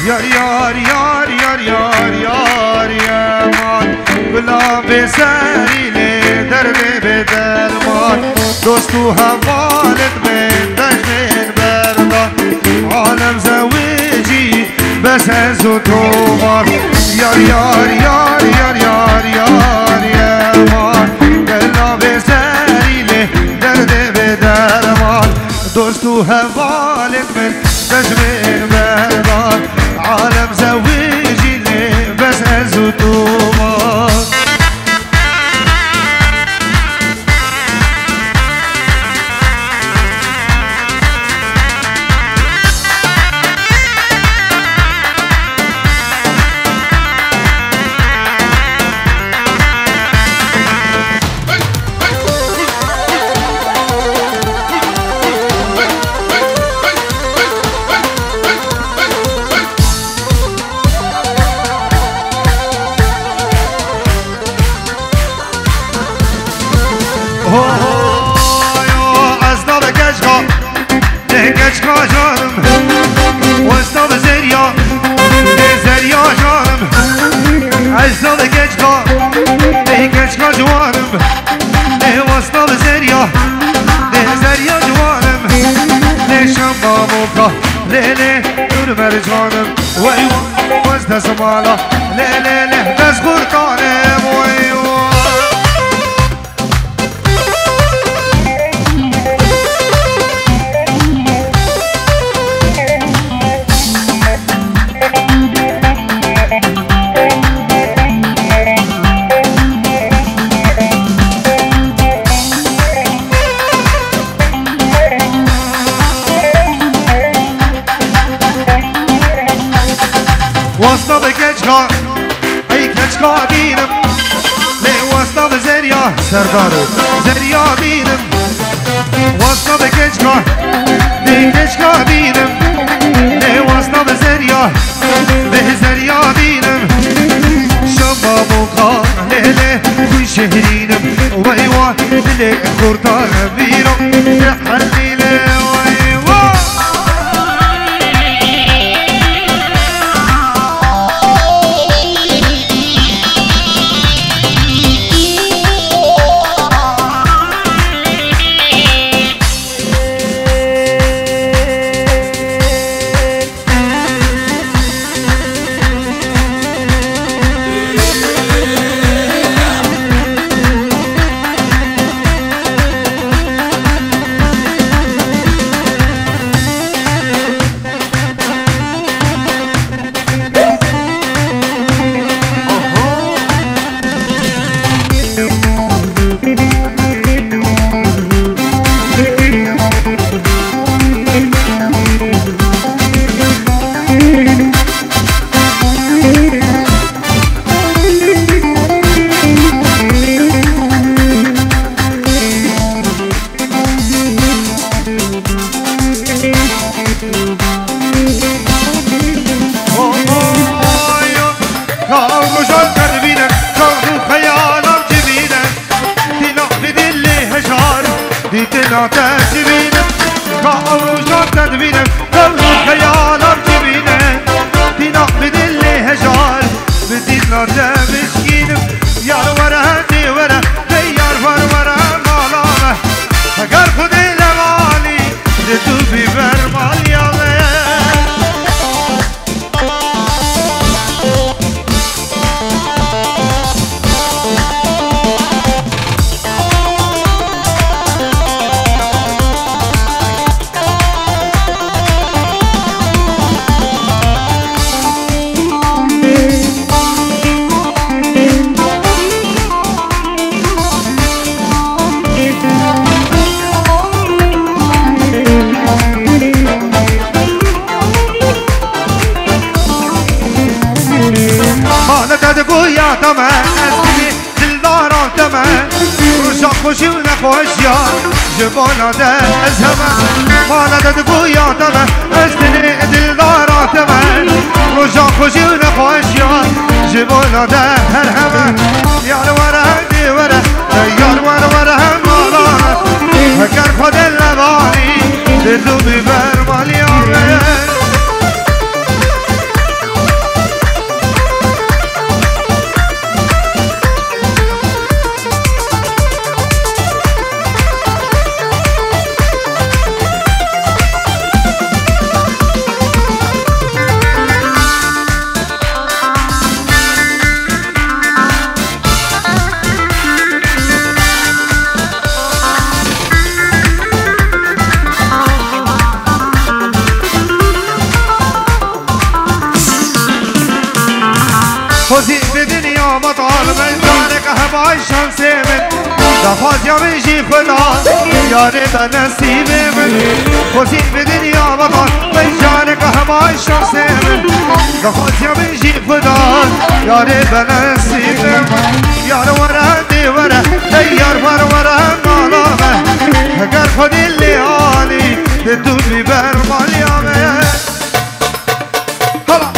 یار یار یار یار یار یار یمان بلا بسریله درد به درمان دوستو حوالت من دشمن بردان عالم زویجی بس از و تومان یار یار یار یار یار یار یمان بلا بسریله درد به درمان دوستو حوالت من دشمن بردان عالم زويجي اللي بس أزوتوما ليلي دور مرجانم وي وزن زمالا ليلي له دز قرطانم وي واسطة بكجكا اي كجكا دينم لي واسطة بزريا سردارو زريا دينم واسطة بكجكا لي كجكا دينم لي واسطة بزريا لي زريا دينم شبابوكا ليلي كل شهرينم ويوا لي خورتا بيرو تحلي لي ويوا خوشی و نخوش یا جباناده از همه مانده دگو یادمه از دل داراتمه روژا خوشی و نخوش یا جباناده هر همه یار وره دیوره یار وره هم مالانه اگر خود لبانی دلو بیبر مالیانه خوزي بدنيا بطال من جانك هباي شمسي من دفاز يا بيجي خدا يا ريت نصيبي من خوزي بدنيا بطال من جانك هباي شمسي من دفاز يا بيجي خدا يا ريت نصيبي يا ورا دي ورا تيار ورا مالامه اگر خودی لیالی دوبی بر مالیامه هلا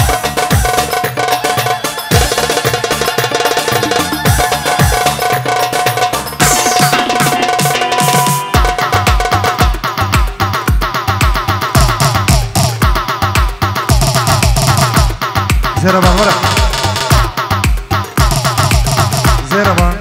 زيرا بان ورا زيرا بان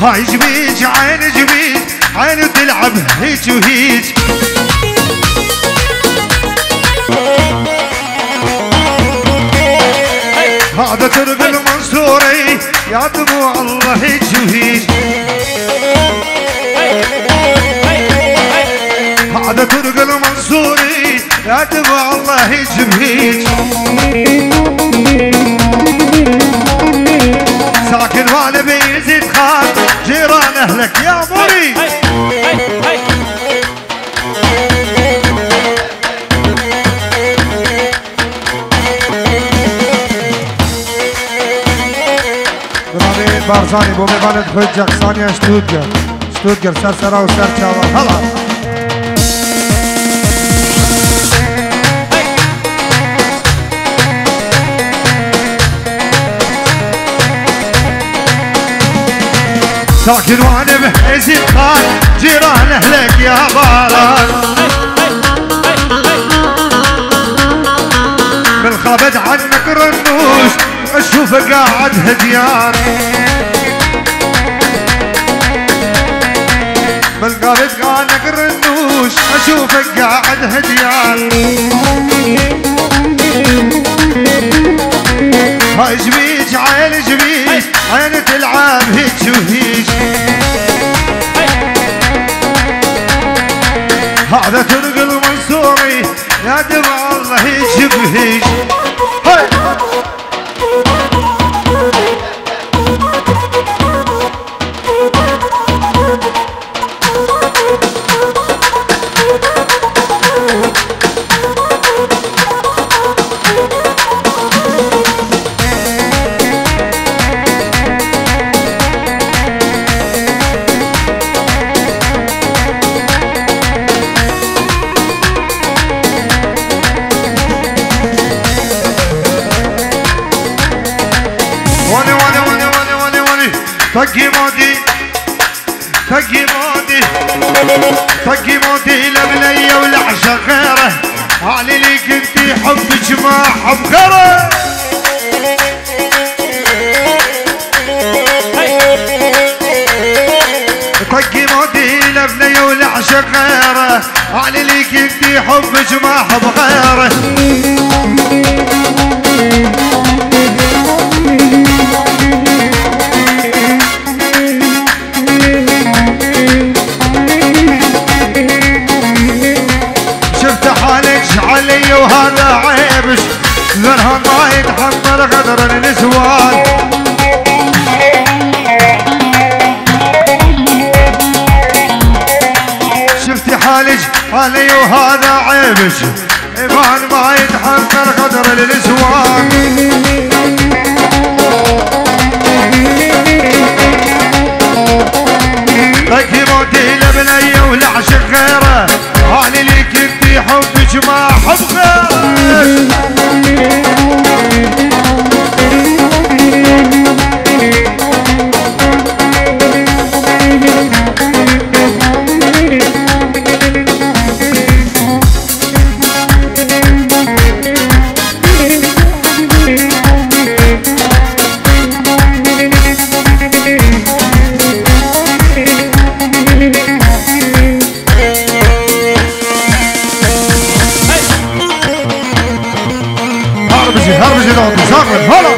هاي جبيج عين جبيج عين تلعب هيج وهيج هذا ترق المنصوري يا دموع الله هيج وهيج هذا ترق المنصوري يا دموع الله هيج وهيج ساكن والبي يزيد خان جيران اهلك يا مري برامي بارزاني بومي بلد خجك ثانية شتوتجر سرسرة وسرشاوة هلا ساكن وانا بحزب خان جيران اهلك يا باران بالخابد عنك رنوش اشوفك قاعد هديان بالخابد عنك رنوش اشوفك قاعد هديان هاي جبيج عين جبيج عين تلعب هيج وهيج هذا ترق المنصوري يا دمع الله هيج وهيج هاي فقي مودي فقي مودي فقي مودي لبنية والعشا غيره علي لي كنتي حبك ما حب غيره فقي مودي لبني والعشق غيره علي ليك انتي حبك ما حب غيره شفت حالك علي وهذا عيبش ذرها ما يتحمل غدر النسوان حالج علي وهذا عيبش إيمان ما يتحمل قدر النسوان لك موتي لبني والعشق غيره علي ليك انتي حبك ما حب غيرك هربجي دون ساقط هلا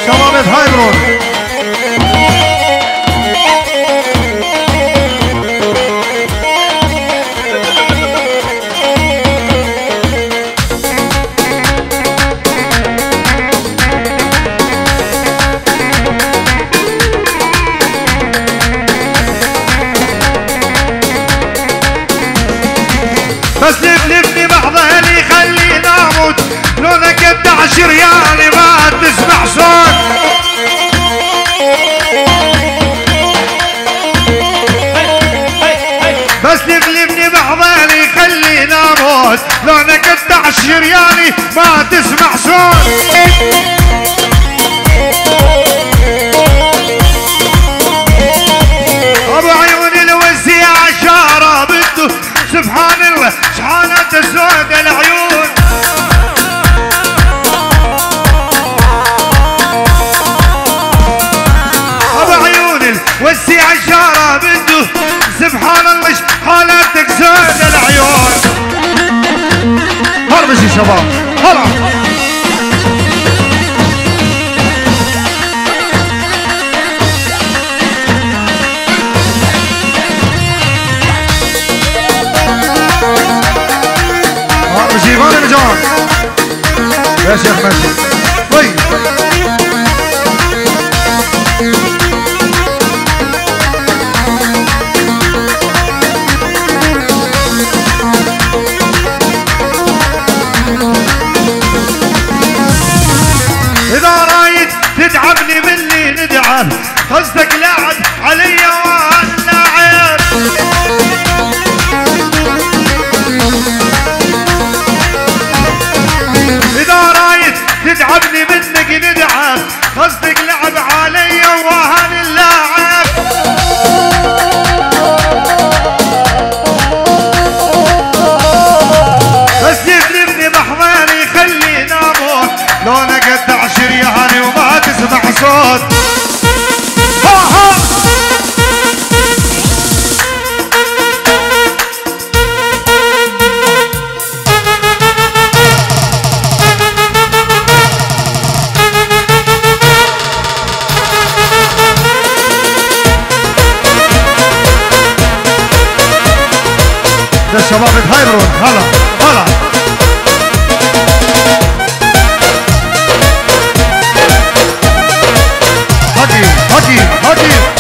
شباب هايبرون بس لفني بحضني خليني اموت لونك قد 10 ريال ما تسمع صوت بس لفني بحضني خليني اموت لونك قد 10 ريال ما تسمع صوت ابو عيوني الوزي عشارة بده سبحان الله شحالات سود العيون ابو عيون الوزي عشارة بده سبحان الله شحالاتك سود العيون هربشي شباب هلا جيبان الجوان يا شيخ ماشي وي إذا رايد تتعبني مني ندعم قصدك لاعب علي وانا لاعب إذا رايد تتعبني منك ندعم قصدك لعب علي وهن اللاعب بس يفلمني بحضاني خليني اموت لونك قد 10 يعني وما تسمع صوت الشباب تهايبرون هلا هلا هاكي هاكي هاكي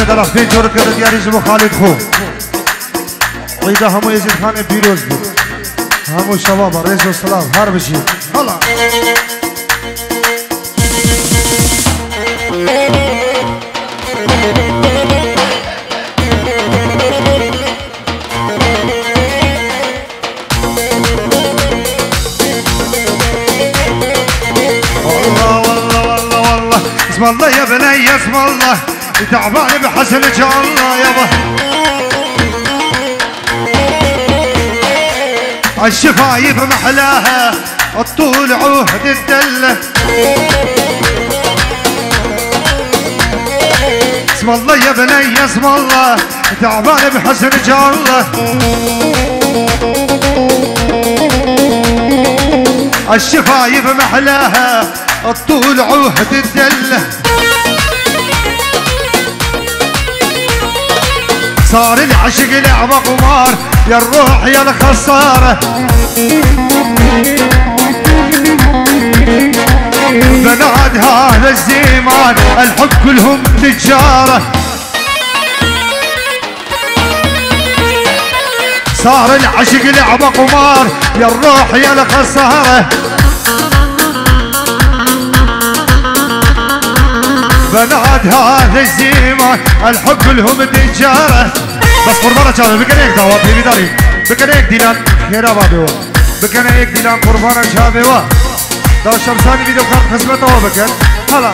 حسن درختی جور کرد یاری جمو خالد خو ویده همو یزید خانه پیروز بود همو شباب رئیس و سلام هر بشید حالا اسم الله يا بني اسم الله تعبان بحسن الله يابا الشفايف محلاها الطول عهد الدله اسم الله يا بني اسم الله تعبان بحسن الله الشفايف محلاها الطول عهد الدله صار العشق لعبة قمار يا الروح يا الخسارة بنات هذا الزمان الحب كلهم تجارة صار العشق لعبة قمار يا الروح يا الخسارة بنات هذا الزمان الحب كلهم تجارة بس قربانة شابه بكن ايك دعوة بيبي داري بكن ايك ديلان خيرا بابيو بكن ايك ديلان قربانة شابه وا دا شمساني فيديو كارت خدمته هو بكن هلا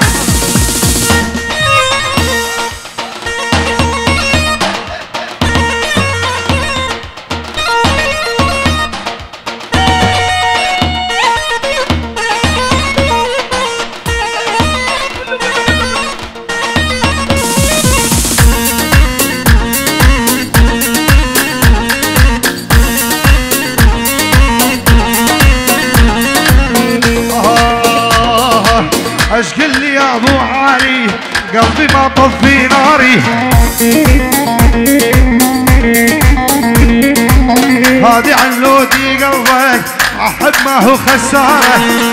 اشكي لي يا ابو علي قلبي ما طفي ناري هادي علوتي قلبك احب ما هو خساره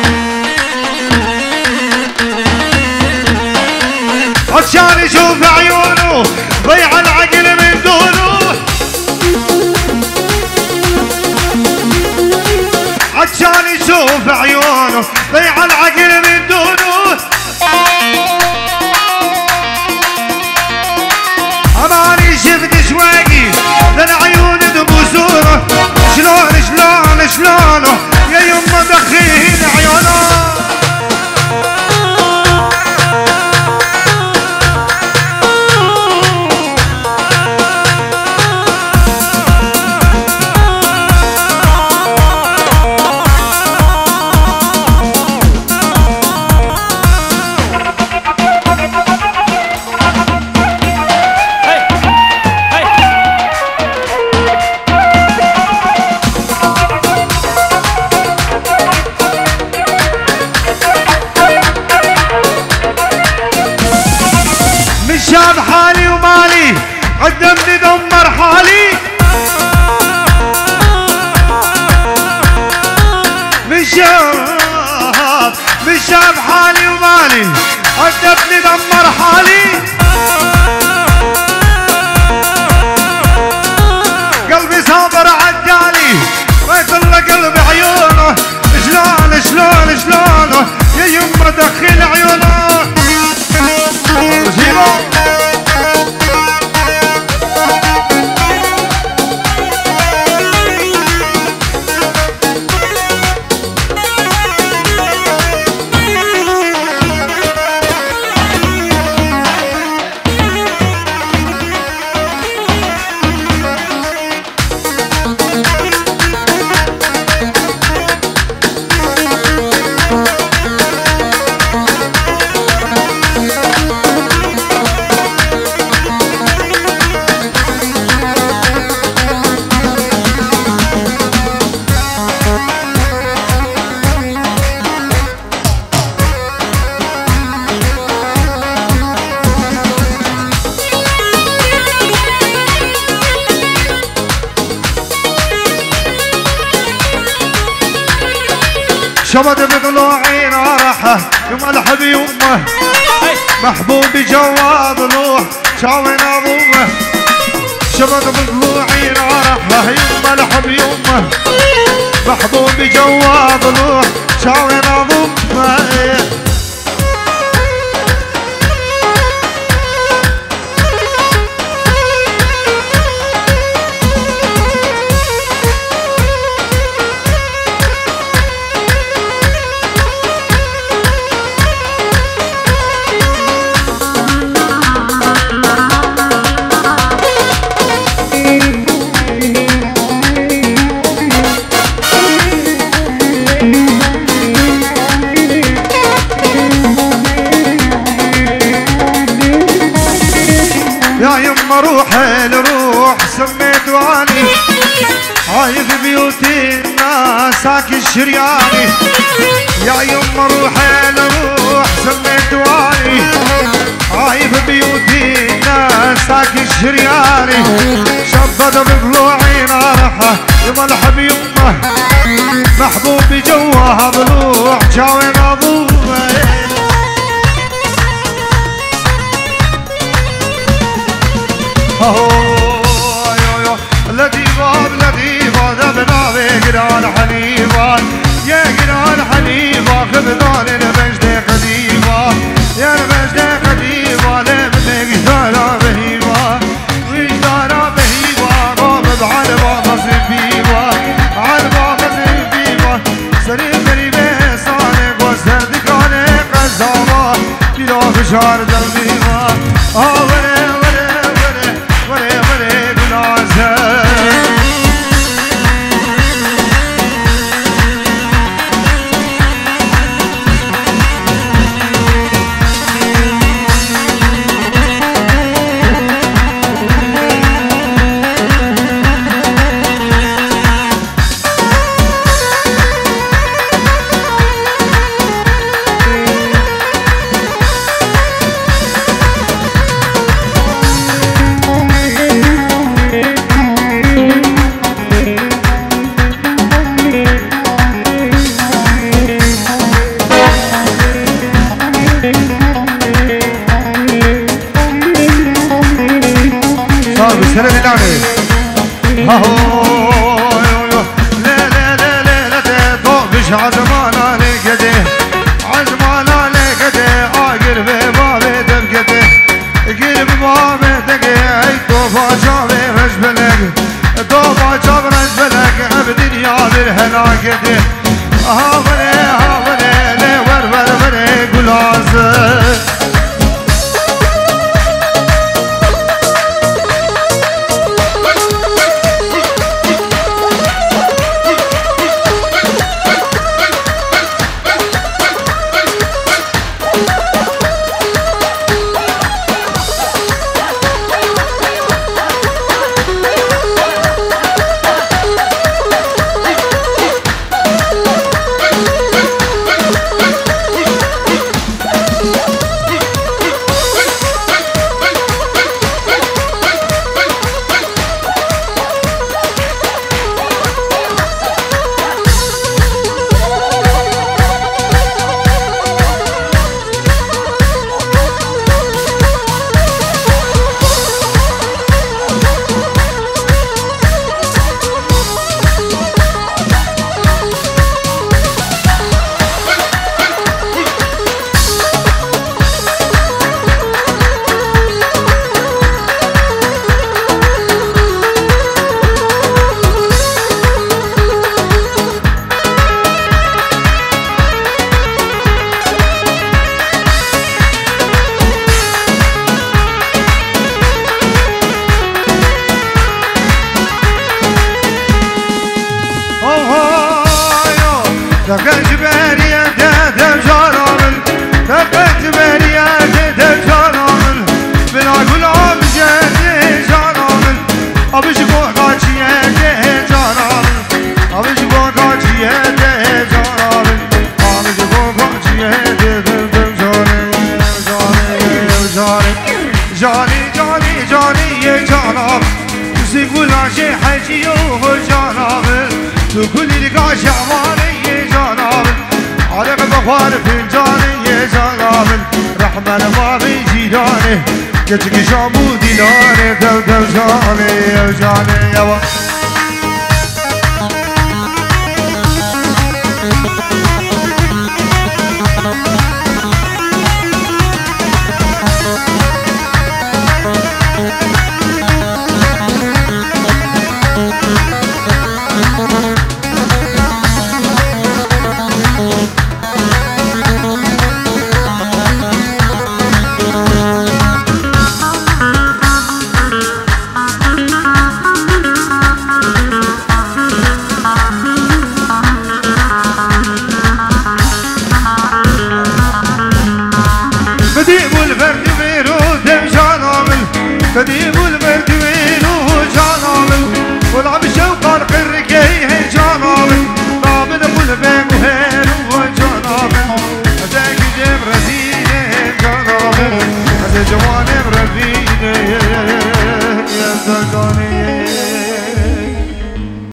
عشان يشوف عيونه ضيع العقل من دونه عشان يشوف عيونه ضيع العقل من دونه اماني شفت شواقي ذا عيون بوزوره شلونه يا يما دخين عيونه شاف حالي ومالي قدمني دمر حالي من شاف حالي ومالي قدمني دمر حالي قلبي صابر عدالي ما يطل قلبي عيونه شلونه يا يما دخل عيونه شبد بضلوعي راحة يوم الحب يمه محبوبي جواد روح شاوين أبوه شبط بضلوعي راح يمه الحب يمه محبوبي جوا ضلوع شاوين أبوه يا يما روحي لروح سميت واني عايف بيوتي الناس هاكي الشرياني يا يما روحي لروح سميت واني عايف بيوتي الناس هاكي الشرياني شبت بضلوعي نارحة يما الحب يمه محبوبي جواها ضلوع جاوين أبوه لطيفة ذبنا بقران حنيفة يا قران حنيفة خذنان المجد قديمة يا المجد قديمة لمنك دارا بهيمة وجدارا بهيمة غامض علبة مصر فيمة علبة مصر فيمة سريب قريبة صانق وسردك عنق الزامة بلا فشار دربيمة سلام النعمة لا لا لا لا لا تطوفش عزمانا لقده عزمانا لقده قرب بابي دبقده قرب بابي دقه طوفا جابي رجبلك طوفا جاب رجبلك بدنيا بالهنا قده هافري هافري لي ورفر فري قلازه دقت بريا دادم جرامل دقت بريا دادم جرامل بلا قلعب جدي جرامل أبش بوقع جيدي جرامل أبش بوقع جيدي جرامل أبش بوقع جيدي دم جاني جاني جاني يا جرامل سيقول عشي حجي وجرامل تقول لي قاش عماني جرامل عليك بخوار فنجاني يا جرامل رحمة ما بيجي داني كتشكي شامو دينار دو دو جاني جاني يوا